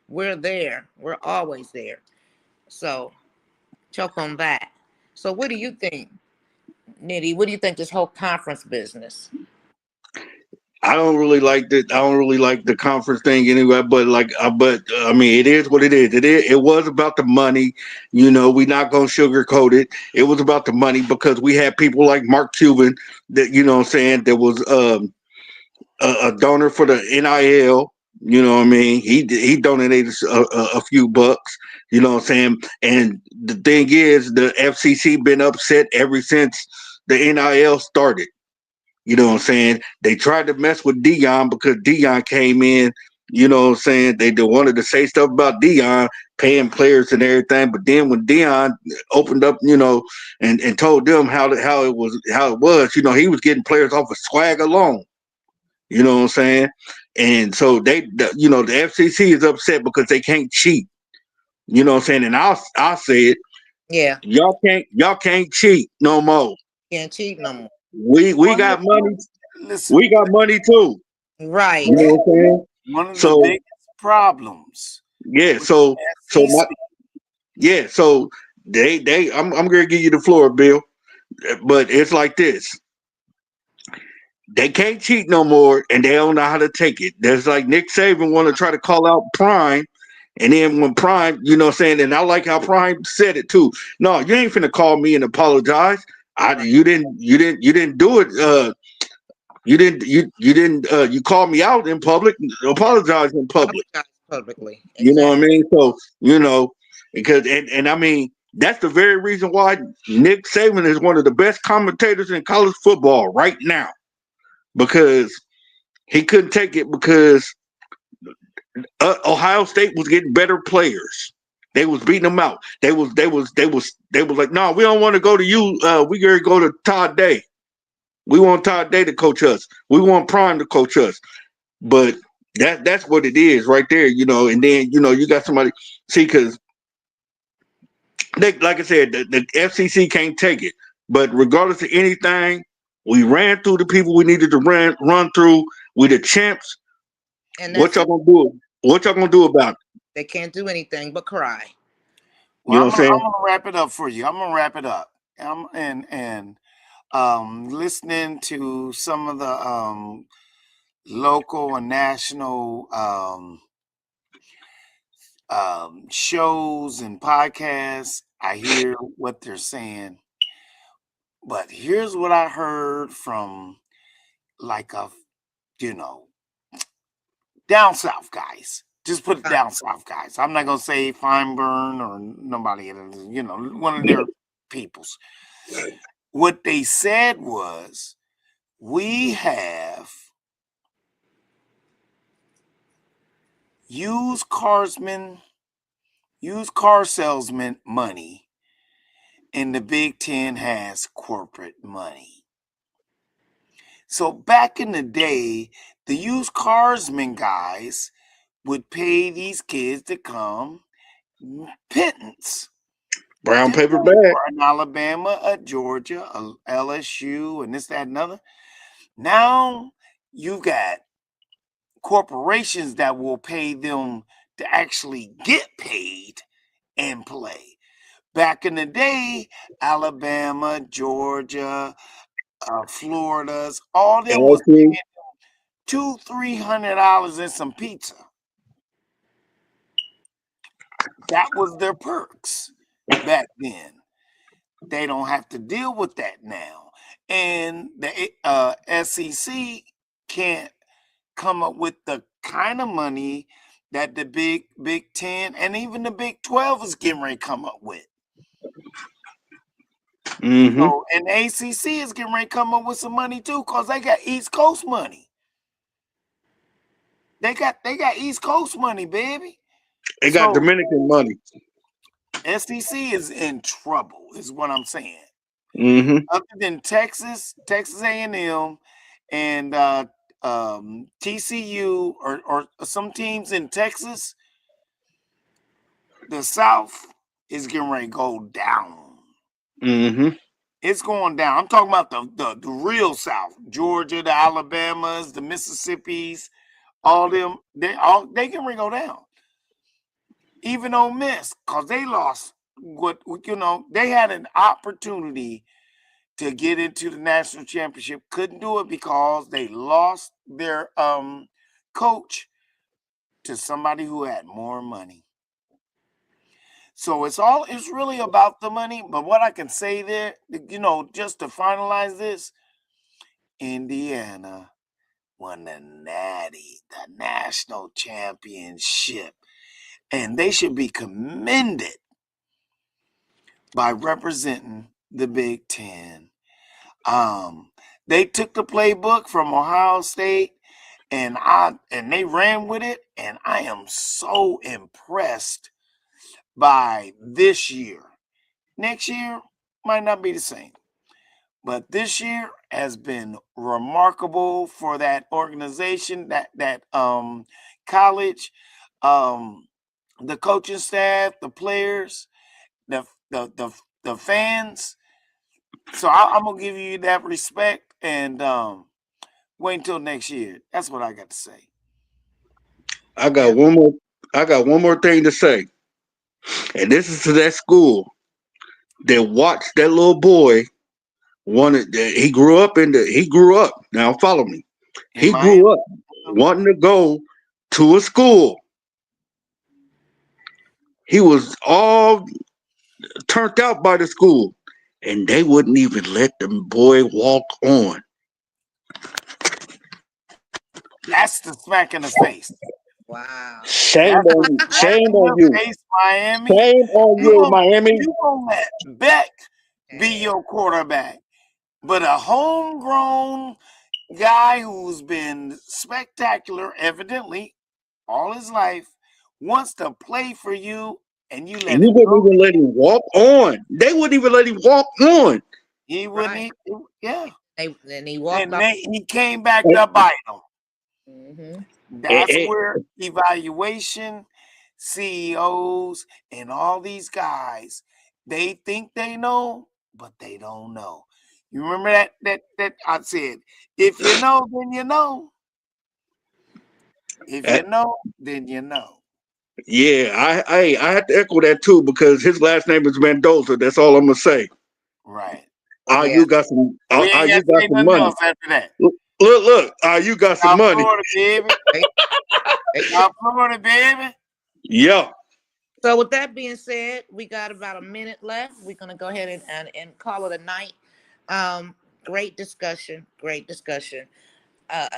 We're there. We're always there. So choke on that. So what do you think, Nitty? What do you think this whole conference business? I don't really like that. I don't really like the conference thing anyway. But I mean, it is what it is. It was about the money. We not gonna sugarcoat it. It was about the money because we had people like Mark Cuban that what I'm saying, that was a donor for the NIL. You know what I mean? He donated a few bucks. You know what I'm saying? And the thing is, the FCC been upset ever since the NIL started. You know what I'm saying? They tried to mess with Dion because Dion came in. You know what I'm saying? They wanted to say stuff about Dion paying players and everything, but then when Dion opened up, and told them how it was, he was getting players off of swag alone. You know what I'm saying? And so the FCC is upset because they can't cheat. You know what I'm saying? And I'll say it. Yeah, Y'all can't cheat no more. can't cheat no more. We One of got money. listen, We got money too. You Right. know what I'm saying? one of the So biggest problems yeah, with the so my SEC. yeah, so I'm gonna give you the floor, Bill. But it's like this. They can't cheat no more and they don't know how to take it. There's like Nick Saban want to try to call out Prime. And then when Prime, what I'm saying, and I like how Prime said it too. No, you ain't finna call me and apologize. Right. You didn't do it. You called me out in public, apologize in public. Apologize publicly. You know what I Exactly. mean? So, because and I mean, that's the very reason why Nick Saban is one of the best commentators in college football right now. Because he couldn't take it because Ohio State was getting better players. They was beating them out. They was like, no, we don't want to go to you. We gotta go to Todd Day. We want Todd Day to coach us. We want Prime to coach us. But that's what it is right there, and then you got somebody, see, because they, like I said, the FCC can't take it. But regardless of anything, we ran through the people we needed to run through. We the champs. And What that's y'all it. gonna do? What y'all gonna do about it? They can't do anything but cry. You Well, know I'm what gonna, I'm I'm saying? gonna wrap it up for you. I'm gonna wrap it up. And listening to some of the local and national shows and podcasts, I hear what they're saying. But here's what I heard from like you know, down south guys. Just put it down south guys. I'm not gonna say Feinburn or nobody, one of their peoples. What they said was, we have used car salesman money, and the Big Ten has corporate money. So back in the day, the used carsman guys would pay these kids to come pittance Brown to paper play bag. for an Alabama, a Georgia, a LSU, and this, that, and other. Now you've got corporations that will pay them to actually get paid and play. Back in the day, Alabama, Georgia, Florida's, all them was LSU. $200-300 and some pizza. That was their perks back then. They don't have to deal with that now. And the SEC can't come up with the kind of money that the Big Ten and even the Big 12 is getting ready to come up with. Mm-hmm. So, and the ACC is getting ready to come up with some money too, because they got East Coast money. They got East Coast money, baby. They got So Dominican money. SEC is in trouble, is what I'm saying. Mm-hmm. Other than Texas A&M, and TCU or some teams in Texas, the South is getting ready to go down. Mm-hmm. It's going down. I'm talking about the real South, Georgia, the Alabamas, the Mississippis, all them. They getting ready to go down. Even Ole Miss, because they lost they had an opportunity to get into the national championship, couldn't do it because they lost their coach to somebody who had more money. So it's really about the money. But what I can say there, just to finalize this, Indiana won the Natty, the national championship, and they should be commended by representing the Big Ten. They took the playbook from Ohio State and they ran with it, and I am so impressed by this year. Next year might not be the same, but this year has been remarkable for that organization, that college, the coaching staff, the players, the fans. So I'm gonna give you that respect and wait until next year. That's what I got to say. I got one more. I got one more thing to say, and this is to that school that watched that little boy. He grew up He grew up. Now follow me. In He Miami, grew up wanting to go to a school. He was all turned out by the school, and they wouldn't even let the boy walk on. that's the smack in the face. Wow. Shame That's on you. smack Shame in on the you. face, Miami. Shame on you, Miami. You gonna let Beck be your quarterback, but a homegrown guy who's been spectacular, evidently, all his life, wants to play for you, and you let And you him wouldn't go. even let him walk on. They wouldn't even let him walk on. He wouldn't. Right. Yeah. And he walked And off. he came back to bite him. Mm-hmm. That's where evaluation, CEOs, and all these guys, they think they know, but they don't know. You remember that I said, if you know, then you know. If you know, then you know. Yeah, I had to echo that too because his last name is Mendoza. That's all I'm gonna say. Right. Well, yeah. You got some. We ain't You got to got say some nothing money. else after that. Look. You got some South money. Florida, baby. South Florida, baby. Yeah. So with that being said, we got about a minute left. We're gonna go ahead and call it a night. Great discussion. Great discussion.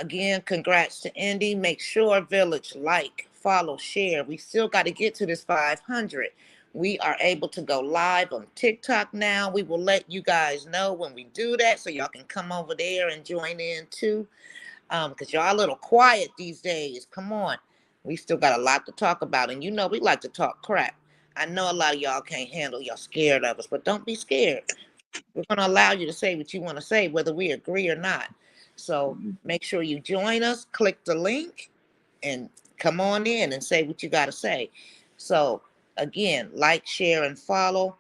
Again, congrats to Indy. Make sure Village like, follow, share. We still got to get to this 500. We are able to go live on TikTok now. We will let you guys know when we do that, so y'all can come over there and join in too. Because y'all a little quiet these days. Come on. We still got a lot to talk about. And we like to talk crap. I know a lot of y'all can't handle, y'all scared of us, but don't be scared. We're going to allow you to say what you want to say, whether we agree or not. So make sure you join us, click the link, and come on in and say what you got to say. So again, like, share, and follow.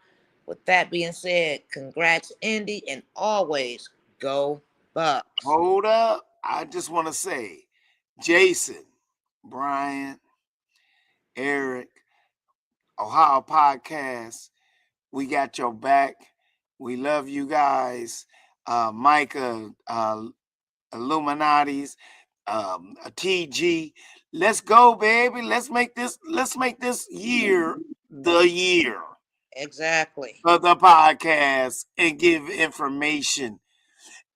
With that being said, congrats, Indy, and always go Bucks. Hold up. I just want to say, Jason, Brian, Eric, Ohio Podcast, we got your back. We love you guys. Micah, Illuminati's, a TG. Let's go, baby. Let's make this year the year Exactly. of the podcast and give information.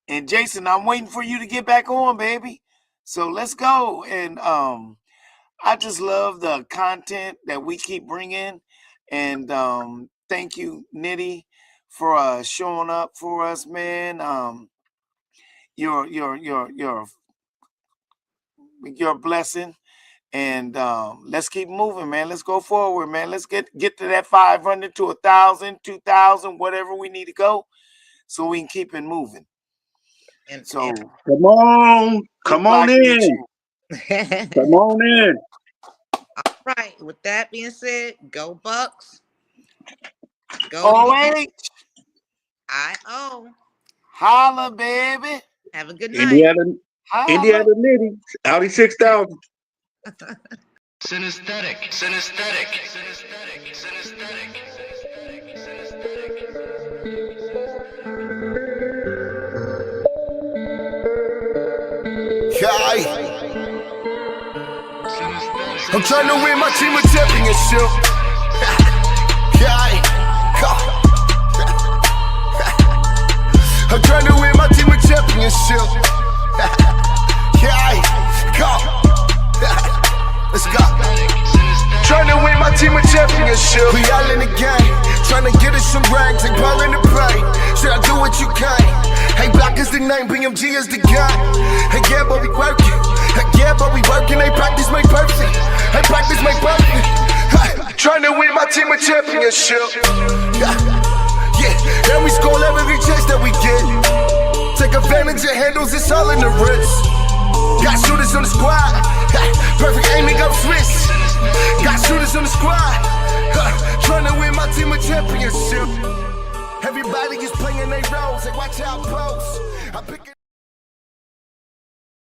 And Jason, I'm waiting for you to get back on, baby. So let's go. And I just love the content that we keep bringing. And thank you, Natty, for showing up for us, man. You're a blessing. And let's keep moving, man. Let's go forward, man. Let's get to that 500 to 1,000, 2,000, whatever we need to go, so we can keep it moving. And, So Come on. Come on Black and in. and Come on in. right. With that being said, go Bucks. Go OH, I-O. holla, baby. Have a good night. Indiana Nitty. Audi 6000. Synesthetic, synesthetic, synesthetic, synesthetic. I'm trying to win my team a championship. I'm trying to win my team a championship. Let's go. Trying to win my team a championship. We all in the game, trying to get us some ranks and ball in the pain. Should I do what you can? Hey, Black is the name, BMG is the guy. Hey, yeah, but we working. Hey, yeah, but we working. Hey, practice make perfect. Hey, practice make perfect. Trying to win my team a championship. Yeah, and we score every chance that we get. Take advantage of handles, it's all in the wrist. Got shooters on the squad. Perfect aiming up Swiss. Got shooters on the squad. Trying to win my team a championship. Everybody is playing their roles. Hey, watch out, pose. I pick it.